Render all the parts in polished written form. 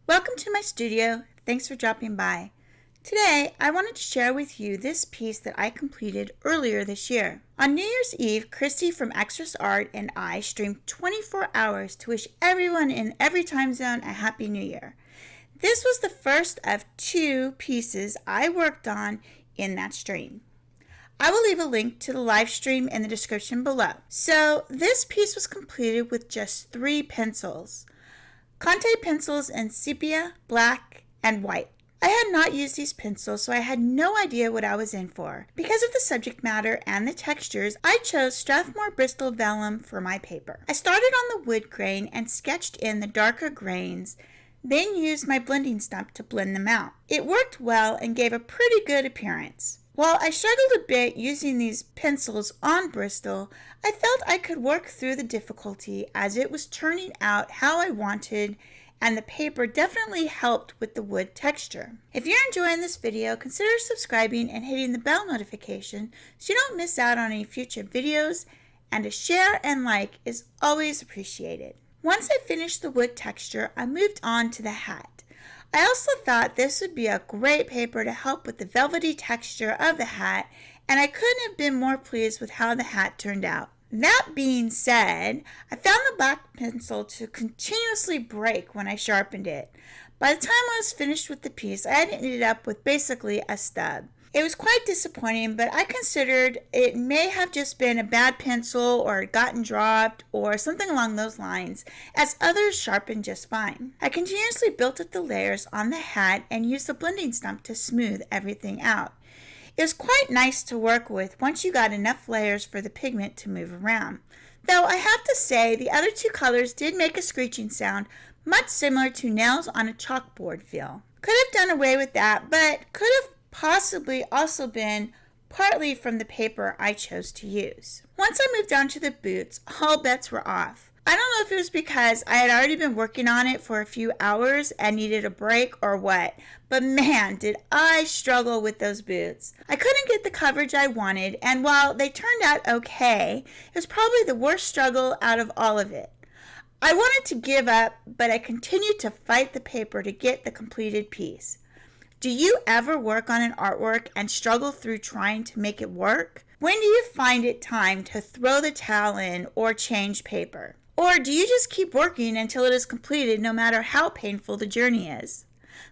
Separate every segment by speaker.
Speaker 1: Welcome to my studio. Thanks for dropping by. Today, I wanted to share with you this piece that I completed earlier this year. On New Year's Eve, Chrissy from Xrissart and I streamed 24 hours to wish everyone in every time zone a Happy New Year. This was the first of 2 pieces I worked on in that stream. I will leave a link to the live stream in the description below. So this piece was completed with just 3 pencils. Conte pencils in sepia, black, and white. I had not used these pencils, so I had no idea what I was in for. Because of the subject matter and the textures, I chose Strathmore Bristol Vellum for my paper. I started on the wood grain and sketched in the darker grains, then used my blending stump to blend them out. It worked well and gave a pretty good appearance. While I struggled a bit using these pencils on Bristol, I felt I could work through the difficulty as it was turning out how I wanted, and the paper definitely helped with the wood texture. If you're enjoying this video, consider subscribing and hitting the bell notification so you don't miss out on any future videos, and a share and like is always appreciated. Once I finished the wood texture, I moved on to the hat. I also thought this would be a great paper to help with the velvety texture of the hat, and I couldn't have been more pleased with how the hat turned out. That being said, I found the black pencil to continuously break when I sharpened it. By the time I was finished with the piece, I had ended up with basically a stub. It was quite disappointing, but I considered it may have just been a bad pencil or gotten dropped or something along those lines, as others sharpened just fine. I continuously built up the layers on the hat and used the blending stump to smooth everything out. It was quite nice to work with once you got enough layers for the pigment to move around. Though I have to say the other 2 colors did make a screeching sound, much similar to nails on a chalkboard feel. Could have done away with that, but could have possibly also been partly from the paper I chose to use. Once I moved on to the boots, all bets were off. I don't know if it was because I had already been working on it for a few hours and needed a break or what, but man, did I struggle with those boots. I couldn't get the coverage I wanted, and while they turned out okay, it was probably the worst struggle out of all of it. I wanted to give up, but I continued to fight the paper to get the completed piece. Do you ever work on an artwork and struggle through trying to make it work? When do you find it time to throw the towel in or change paper? Or do you just keep working until it is completed no matter how painful the journey is?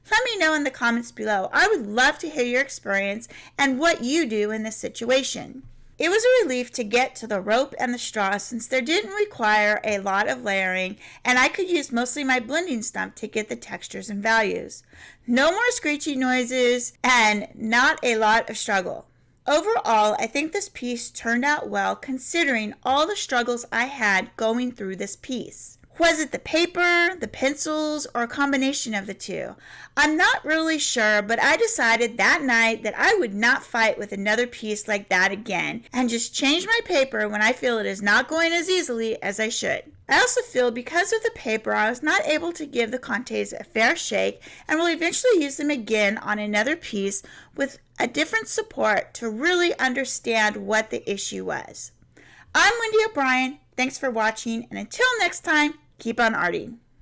Speaker 1: Let me know in the comments below. I would love to hear your experience and what you do in this situation. It was a relief to get to the rope and the straw since there didn't require a lot of layering and I could use mostly my blending stump to get the textures and values. No more screechy noises and not a lot of struggle. Overall, I think this piece turned out well considering all the struggles I had going through this piece. Was it the paper, the pencils, or a combination of the 2? I'm not really sure, but I decided that night that I would not fight with another piece like that again and just change my paper when I feel it is not going as easily as I should. I also feel because of the paper I was not able to give the Contes a fair shake and will eventually use them again on another piece with a different support to really understand what the issue was. I'm Wendy O'Brien. Thanks for watching, and until next time, keep on arting.